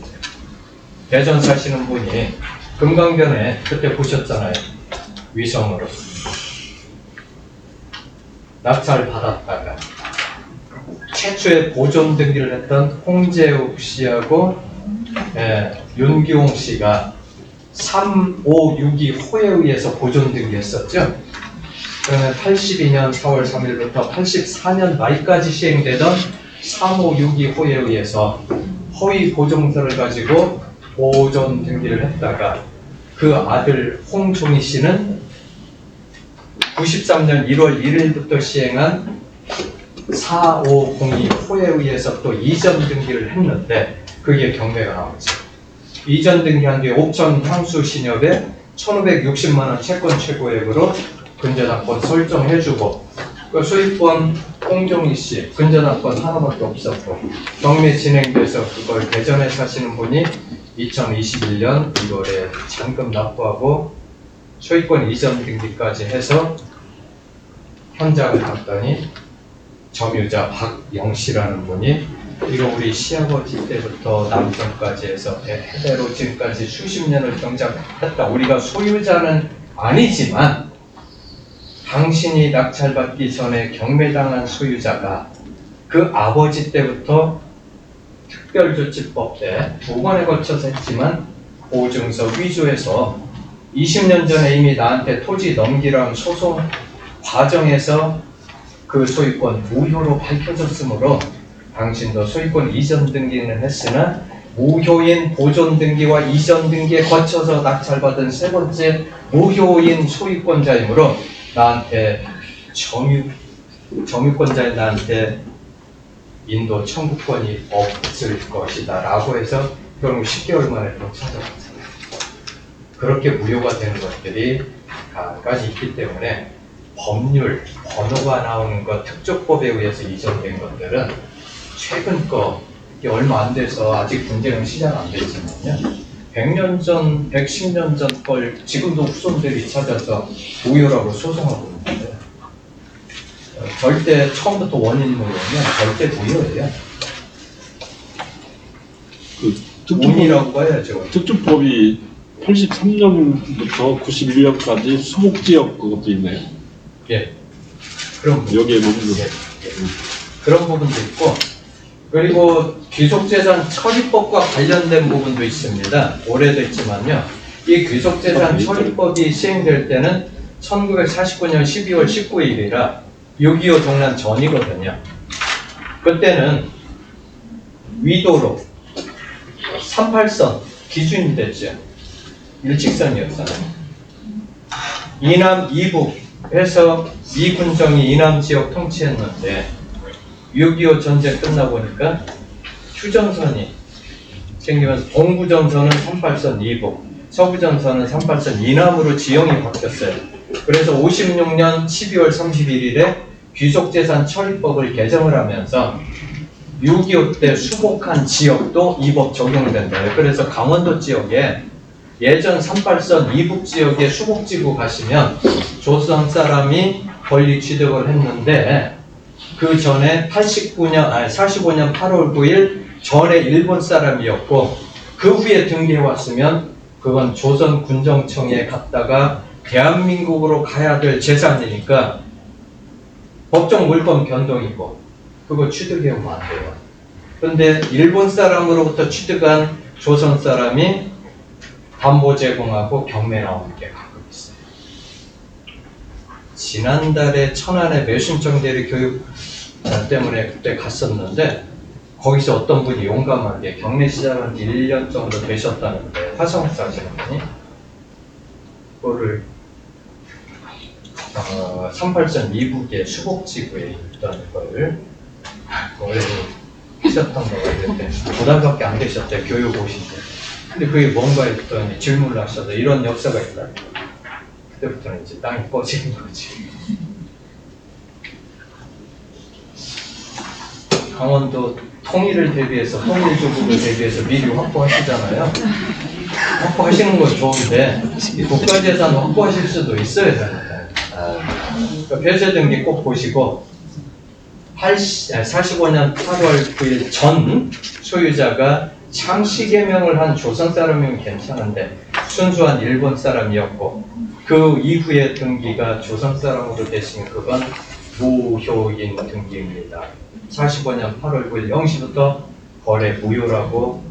대전 사시는 분이 금강변에 그때 보셨잖아요. 위성으로 낙찰 받았다가 최초의 보존 등기를 했던 홍재욱 씨하고 윤기홍 씨가 3562 호에 의해서 보존 등기했었죠. 그러면 82년 4월 3일부터 84년 말까지 시행되던 3562 호에 의해서 허위 보증서를 가지고 보존 등기를 했다가 그 아들 홍종희 씨는 93년 1월 1일부터 시행한 4502 호에 의해서 또 이전 등기를 했는데 그게 경매가 나오죠. 이전 등기한 뒤에 옥천 향수 신협에 1,560만원 채권 최고액으로 근저당권 설정해주고 그 소유권 홍종희 씨 근저당권 하나밖에 없었고 경매 진행돼서 그걸 대전에 사시는 분이 2021년 1월에 잔금 납부하고 소유권 이전 등기까지 해서 현장을 갔더니 점유자 박영씨라는 분이 이거 우리 시아버지 때부터 남편까지 해서 대대로 지금까지 수십 년을 경작했다. 우리가 소유자는 아니지만 당신이 낙찰받기 전에 경매당한 소유자가 그 아버지 때부터 특별조치법 때 2번에 걸쳐서 했지만 보증서 위조해서 20년 전에 이미 나한테 토지 넘기라는 소송 과정에서 그 소유권 무효로 밝혀졌으므로 당신도 소유권 이전 등기는 했으나 무효인 보존 등기와 이전 등기에 거쳐서 낙찰받은 세 번째 무효인 소유권자이므로 나한테 점유권자인 나한테 인도 청구권이 없을 것이다 라고 해서 결국 10개월 만에 또 찾아왔어요. 그렇게 무효가 되는 것들이 간간히 있기 때문에 법률, 번호가 나오는 것, 특조법에 의해서 이전된 것들은 최근 거, 이게 얼마 안 돼서 아직 분쟁은 시작 안 됐지만요. 100년 전, 110년 전 걸 지금도 후손들이 찾아서 무효라고 소송하고 있는데 절대 처음부터 원인 무효면 절대 무효예요. 그 운이라고 해야죠. 특주법이 83년부터 91년까지 수복지역 그것도 있네요. 예. 그럼 여기에 머무르는 그런 부분도 있고 그리고 귀속재산 처리법과 관련된 부분도 있습니다. 오래됐지만요. 이 귀속재산 처리법이 시행될 때는 1949년 12월 19일이라 6.25 동란 전이거든요. 그때는 위도로 38선 기준이 됐죠. 일직선이었잖아요. 이남 이북 해서 이군정이 이남 지역 통치했는데 6.25 전쟁 끝나보니까 휴전선이 생기면서 동부전선은 38선 이북, 서부전선은 38선 이남으로 지형이 바뀌었어요. 그래서 56년 12월 31일에 귀속재산 처리법을 개정을 하면서 6.25 때 수복한 지역도 이 법 적용된다. 그래서 강원도 지역에 예전 38선 이북 지역에 수복지구 가시면 조선 사람이 권리 취득을 했는데 그 전에 45년 8월 9일 전에 일본 사람이었고 그 후에 등기해 왔으면 그건 조선 군정청에 갔다가 대한민국으로 가야 될 재산이니까 법정 물권 변동이고 그거 취득해 오면 안 돼요. 그런데 일본 사람으로부터 취득한 조선 사람이 담보 제공하고 경매 나오는 게 가끔 있어요. 지난달에 천안에 매순청대리 교육 때문에 그때 갔었는데 거기서 어떤 분이 용감하게 경매 시작한 지 1년 정도 되셨다는데 화성 사시는 분이 그거를 38선 이북의 수복지구에 있던 걸 올해 하셨던 거가 있는데 5달밖에 안 되셨대 교육 오신 때. 근데 그게 뭔가 했더니 질문을 하셔서 이런 역사가 있다. 그때부터는 이제 땅이 꺼지는 거지. 강원도 통일을 대비해서 통일조국을 대비해서 미리 확보하시잖아요. 확보하시는 건 좋은데 이 국가재산 확보하실 수도 있어야 됩니다. 그러니까 폐쇄 등기 꼭 보시고 45년 8월 9일 전 소유자가 창씨 개명을 한 조선 사람이면 괜찮은데 순수한 일본 사람이었고 그 이후에 등기가 조선 사람으로 되시면 그건 무효인 등기입니다. 45년 8월 9일 0시부터 거래 무효라고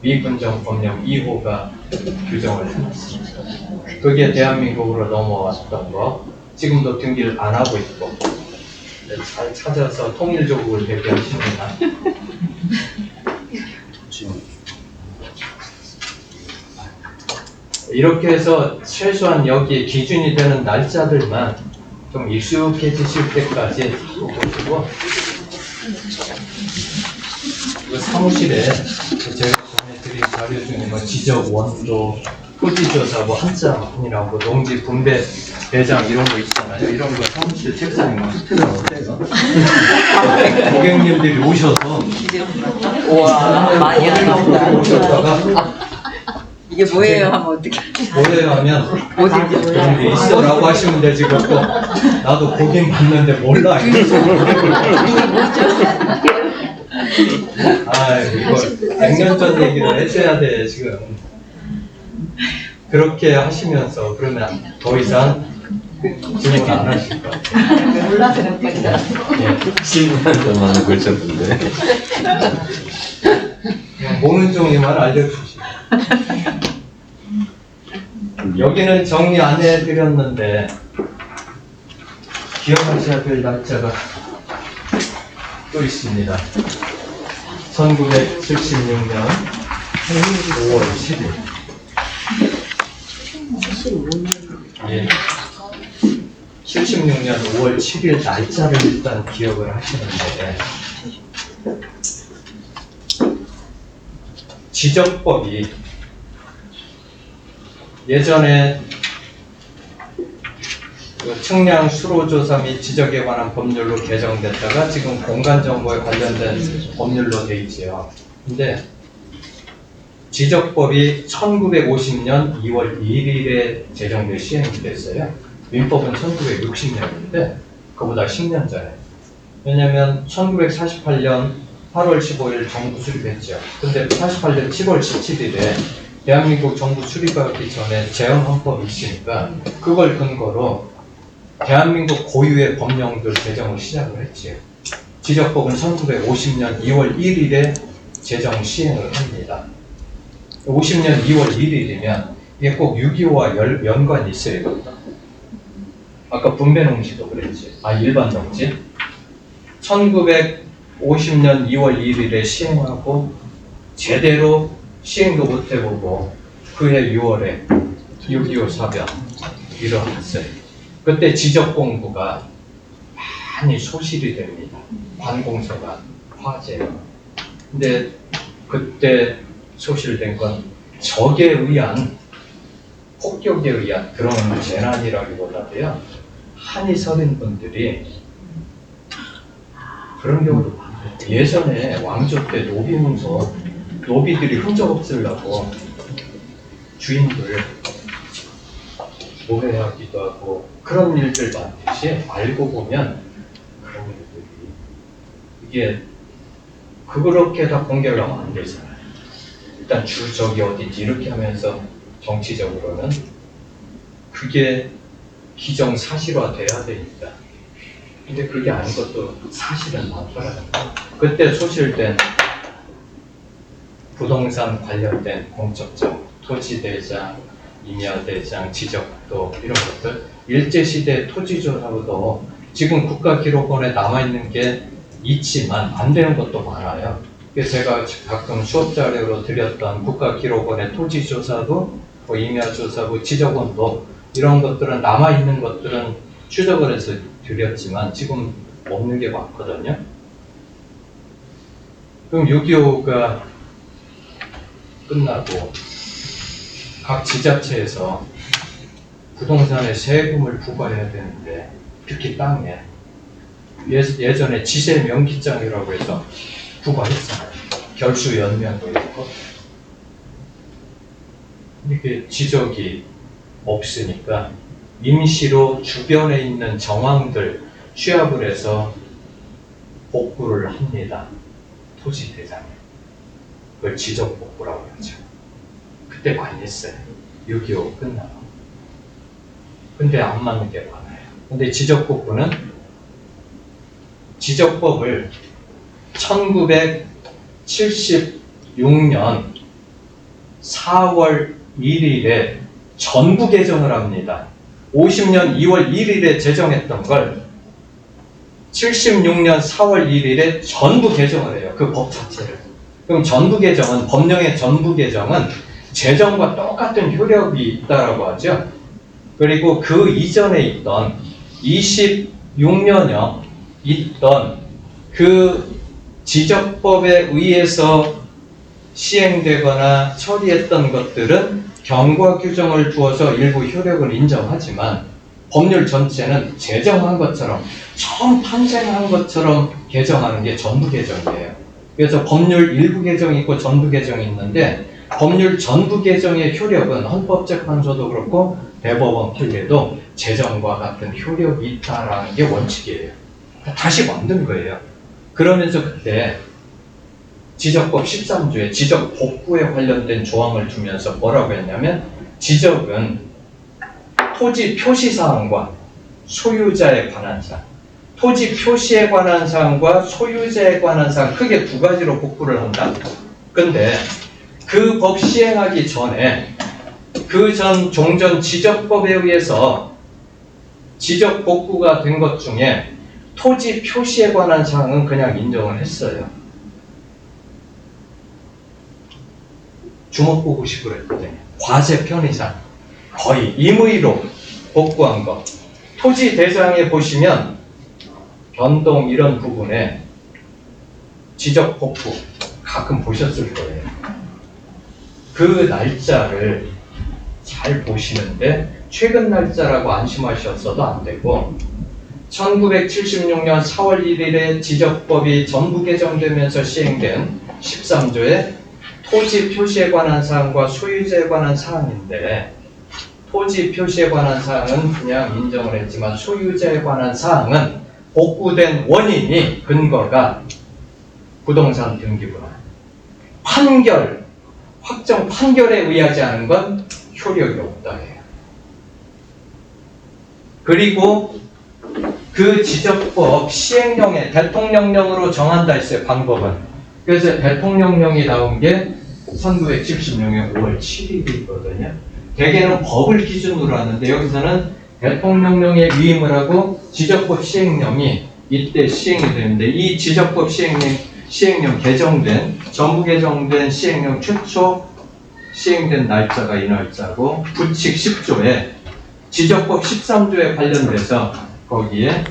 미분정 법령 2호가 규정을 해놨습니다. 그게 대한민국으로 넘어왔던 거 지금도 등기를 안 하고 있고 잘 찾아서 통일조국을 대비하십니다. 이렇게 해서 최소한 여기에 기준이 되는 날짜들만 좀 익숙해지실 때까지 보시고 그 사무실에 제가 보내드린 자료 중에 뭐 지적 원도, 토지조사, 뭐 한자문이라고 농지 분배 대장 이런 거 있잖아요. 이런 거 사무실 책상에 막 틀어놓으세요. 고객님들이 오셔서 우와, 많이 하나 보다. 오셨다가 이게 뭐예요? 하면 어떡해. 뭐래요 하면 그런 게 있어라고 하시면 되지. 그것도 나도 보긴 봤는데 몰라. 아 이거 100년 전 얘기를 해줘야 돼 지금. 그렇게 하시면서 그러면 더 이상 질문 안 하실 것 같아요. 몰라서 그런 거죠. 신분한테 많은 걸쳤는데. 그냥 보는 종이만 알려주시고. 여기는 정리 안 해드렸는데 기억하셔야 될 날짜가 또 있습니다. 1976년 5월 10일. 예. 76년 5월 7일 날짜를 일단 기억을 하시는데 지적법이 예전에 그 측량 수로조사 및 지적에 관한 법률로 개정됐다가 지금 공간정보에 관련된 법률로 돼 있지요. 근데 지적법이 1950년 2월 1일에 제정돼 시행이 됐어요. 민법은 1960년인데 그보다 10년 전에. 왜냐면 1948년 8월 15일 정부 수립했죠. 근데 48년 7월 17일에 대한민국 정부 수립하기 전에 재헌헌법이 있으니까 그걸 근거로 대한민국 고유의 법령들 제정을 시작을 했지요. 지적법은 1950년 2월 1일에 제정 시행을 합니다. 50년 2월 1일이면 이게 꼭 6.25와 연관이 있어야 됩니다. 아까 분배 농지도 그랬지. 일반 농지. 1950년 2월 1일에 시행하고 제대로 시행도 못 해보고 그해 6월에 6.25 사변 일어났어요. 그때 지적 공부가 많이 소실이 됩니다. 관공서가 화제로. 근데 그때 소실된 건 적에 의한 폭격에 의한 그런 재난이라기보다도요. 한이 서린분들이 그런 경우도 많아요. 예전에 왕조 때 노비문서 노비들이 흔적 없으려고 주인들 모해하기도 하고 그런 일들 많듯이 알고 보면 그런 일들이 이게 그렇게 다 공개를 하면 안 되잖아요. 일단 주적이 어딘지 이렇게 하면서 정치적으로는 그게 기정사실화 돼야 되니까. 근데 그게 아닌 것도 사실은 많더라고요. 그때 소실된 부동산 관련된 공적적, 토지대장, 임야대장, 지적도 이런 것들 일제시대 토지조사도 지금 국가기록원에 남아있는 게 있지만 안 되는 것도 많아요. 그래서 제가 가끔 수업 자료로 드렸던 국가기록원의 토지조사도 뭐 임야조사부, 지적원도 이런 것들은 남아있는 것들은 추적을 해서 드렸지만 지금 없는 게 많거든요. 그럼 6.25가 끝나고 각 지자체에서 부동산에 세금을 부과해야 되는데 특히 땅에 예전에 지세 명기장이라고 해서 부과했잖아요. 결수 연면도 있고. 이렇게 지적이 없으니까 임시로 주변에 있는 정황들 취합을 해서 복구를 합니다. 토지 대장에. 그걸 지적 복구라고 하죠. 그때 많이 했어요. 6.25 끝나고. 근데 안 맞는 게 많아요. 근데 지적 복구는 지적법을 1976년 4월 1일에 전부 개정을 합니다. 50년 2월 1일에 제정했던 걸 76년 4월 1일에 전부 개정을 해요. 그 법 자체를. 그럼 전부 개정은, 법령의 전부 개정은 제정과 똑같은 효력이 있다라고 하죠. 그리고 그 이전에 있던 26년여 있던 그 지적법에 의해서 시행되거나 처리했던 것들은 경과 규정을 두어서 일부 효력을 인정하지만 법률 전체는 제정한 것처럼, 처음 탄생한 것처럼 개정하는 게 전부 개정이에요. 그래서 법률 일부 개정이 있고 전부 개정이 있는데, 법률 전부 개정의 효력은 헌법재판소도 그렇고 대법원 판례도 제정과 같은 효력이 있다라는 게 원칙이에요. 다시 만든 거예요. 그러면서 그때 지적법 13조에 지적 복구에 관련된 조항을 두면서 뭐라고 했냐면, 지적은 토지 표시 사항과 소유자에 관한 사항, 토지 표시에 관한 사항과 소유자에 관한 사항, 크게 두 가지로 복구를 한다. 근데 그 법 시행하기 전에 그 전 종전 지적법에 의해서 지적 복구가 된 것 중에 토지 표시에 관한 사항은 그냥 인정을 했어요. 주목보고식으로 했거든요. 과세 편의상 거의 임의로 복구한 거. 토지 대장에 보시면 변동 이런 부분에 지적 복구 가끔 보셨을 거예요. 그 날짜를 잘 보시는데 최근 날짜라고 안심하셨어도 안 되고, 1976년 4월 1일에 지적법이 전부 개정되면서 시행된 13조의 토지 표시에 관한 사항과 소유자에 관한 사항인데, 토지 표시에 관한 사항은 그냥 인정을 했지만 소유자에 관한 사항은 복구된 원인이, 근거가 부동산 등기부나 판결, 확정 판결에 의하지 않은 건 효력이 없다 해요. 그리고 그 지적법 시행령에 대통령령으로 정한다 했어요. 방법은. 그래서 대통령령이 나온 게 1976년 5월 7일이거든요. 대개는 법을 기준으로 하는데 여기서는 대통령령에 위임을 하고 지적법 시행령이 이때 시행이 되는데, 이 지적법 시행령 개정된, 전부 개정된 시행령 최초 시행된 날짜가 이 날짜고, 부칙 10조에 지적법 13조에 관련돼서 거기에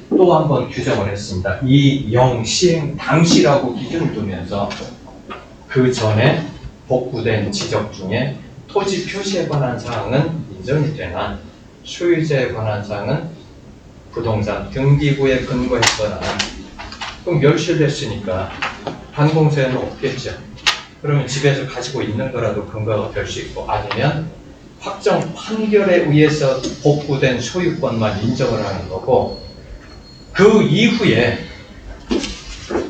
또 한 번 규정을 했습니다. 이 영 시행 당시라고 기준을 두면서 그 전에 복구된 지적 중에 토지 표시에 관한 사항은 인정이 되나 소유자에 관한 사항은 부동산 등기부에 근거했거나, 그럼 멸실됐으니까 단공세는 없겠죠. 그러면 집에서 가지고 있는 거라도 근거가 될 수 있고, 아니면 확정 판결에 의해서 복구된 소유권만 인정을 하는 거고, 그 이후에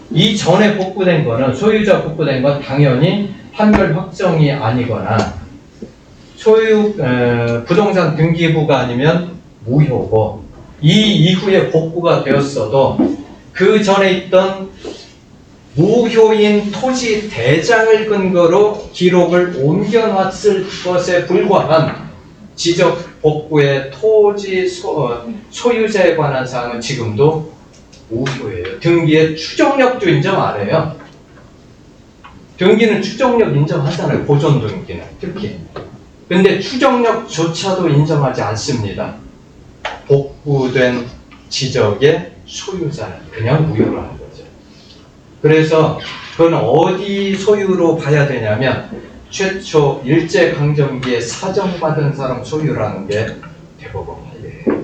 이전에 복구된 거는, 소유자 복구된 건 당연히 판결 확정이 아니거나 부동산 등기부가 아니면 무효고, 이 이후에 복구가 되었어도 그 전에 있던 무효인 토지 대장을 근거로 기록을 옮겨놨을 것에 불과한 지적 복구의 토지 소유자에 관한 사항은 지금도 무효예요. 등기에 추정력도 인정 안 해요. 등기는 추정력 인정하잖아요. 보존 등기는 특히. 근데 추정력조차도 인정하지 않습니다. 복구된 지적의 소유자는 그냥 무효로 하는 거죠. 그래서 그건 어디 소유로 봐야 되냐면, 최초 일제강점기에 사정받은 사람 소유라는 게 대법원 판례예요.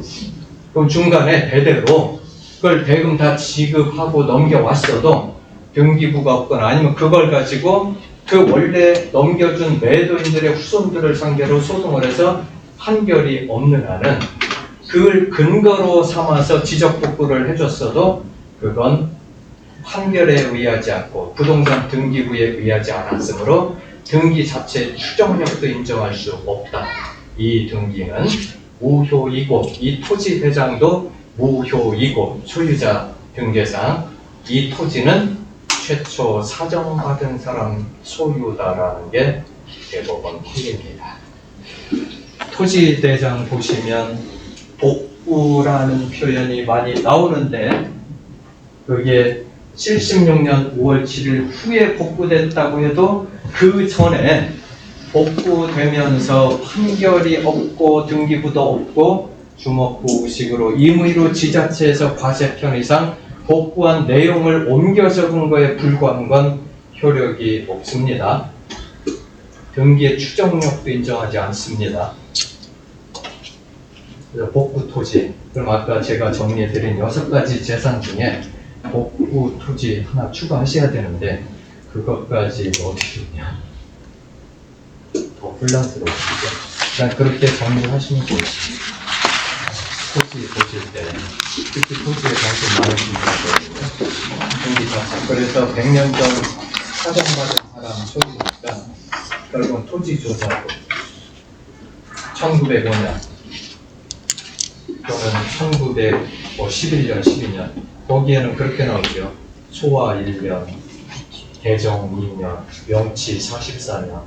그럼 중간에 대대로 그걸 대금 다 지급하고 넘겨왔어도 등기부가 없거나 아니면 그걸 가지고 그 원래 넘겨준 매도인들의 후손들을 상대로 소송을 해서 판결이 없는 한은 그걸 근거로 삼아서 지적복구를 해줬어도 그건 판결에 의하지 않고 부동산 등기부에 의하지 않았으므로 등기 자체의 추정력도 인정할 수 없다. 이 등기는 무효이고 이 토지 대장도 무효이고 소유자 등재상 이 토지는 최초 사정받은 사람 소유다라는 게 대법원 판례입니다. 토지 대장 보시면 복구라는 표현이 많이 나오는데 그게 76년 5월 7일 후에 복구됐다고 해도 그 전에 복구되면서 판결이 없고 등기부도 없고 주먹구식으로 임의로 지자체에서 과세 편의상 복구한 내용을 옮겨 적은 거에 불과한 건 효력이 없습니다. 등기의 추정력도 인정하지 않습니다. 그래서 복구 토지, 그럼 아까 제가 정리해드린 6가지 재산 중에 복구 토지 하나 추가하셔야 되는데 그것까지 어디냐 더 혼란스러우시죠? 그냥 그렇게 정리하시면 좋습니다. 토지 보실 때 특히 토지에 관심 많으신 분들거든요. 등기 자체. 그래서 100년 전 사정받은 사람 소유니까 결국은 토지 조사도 1905년 또는 1911년, 12년 거기에는 그렇게 나오죠. 소화 1년, 개정 2년, 명치 44년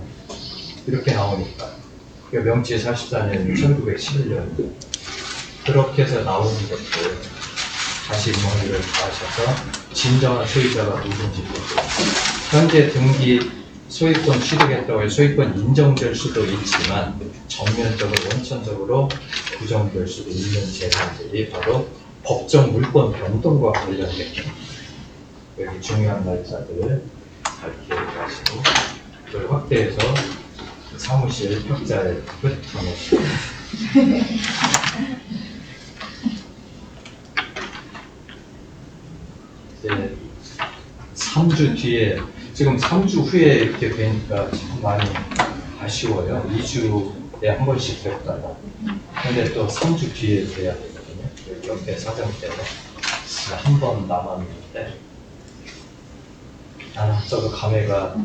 이렇게 나오니까 명치 44년이 1911년 그렇게 해서 나오는 것들 다시 논의를 하셔서 진정한 소유자가 누군지 보고 현재 등기 소유권 취득했다고 해서 소유권 인정될 수도 있지만 정면적으로 원천적으로 부정될 수도 있는 재산들이 바로 법정 물권 변동과 관련된 여기 중요한 날짜들을 잘 기억하시고 그걸 확대해서 사무실 탁자에 붙여놓으시고 이제 3주 뒤에 지금 3주 후에 이렇게 되니까 참 많이 아쉬워요. 2주에 한 번씩 됐다가 근데 또 3주 뒤에 돼야 되거든요. 옆에 사정 때문에 한 번 남았는데 저도 감회가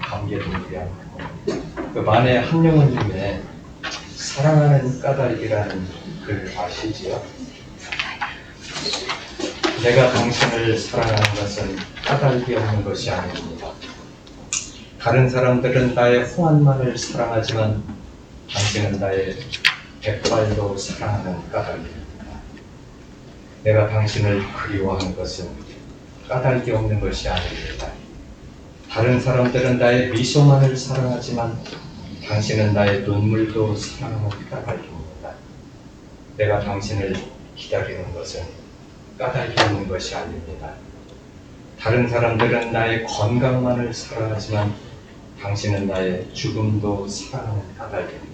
감개무량하고 그 만에 한영훈 중에 사랑하는 까닭이라는 글 아시지요? 내가 당신을 사랑하는 것은 까닭이 없는 것이 아닙니다. 다른 사람들은 나의 홍한만을 사랑하지만 당신은 나의 백발도 사랑하는 까닭입니다. 내가 당신을 그리워하는 것은 까닭이 없는 것이 아닙니다. 다른 사람들은 나의 미소만을 사랑하지만 당신은 나의 눈물도 사랑하는 까닭입니다. 내가 당신을 기다리는 것은 까닭이 없는 것이 아닙니다. 다른 사람들은 나의 건강만을 사랑하지만 당신은 나의 죽음도 사랑하는 까닭입니다.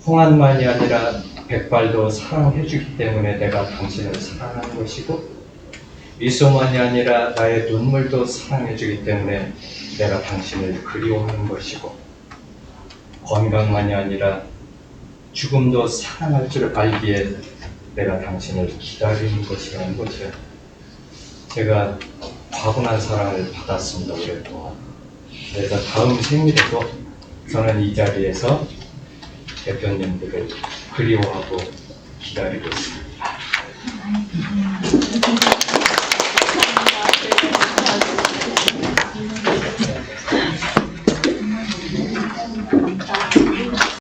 홍한만이 아니라 백발도 사랑해주기 때문에 내가 당신을 사랑하는 것이고 미소만이 아니라 나의 눈물도 사랑해주기 때문에 내가 당신을 그리워하는 것이고 건강만이 아니라 죽음도 사랑할 줄 알기에 내가 당신을 기다리는 것이라는 거죠. 제가 과분한 사랑을 받았습니다. 오랫동안. 그래서 다음 생일에도 저는 이 자리에서 대표님들을 그리워하고 기다리고 있습니다.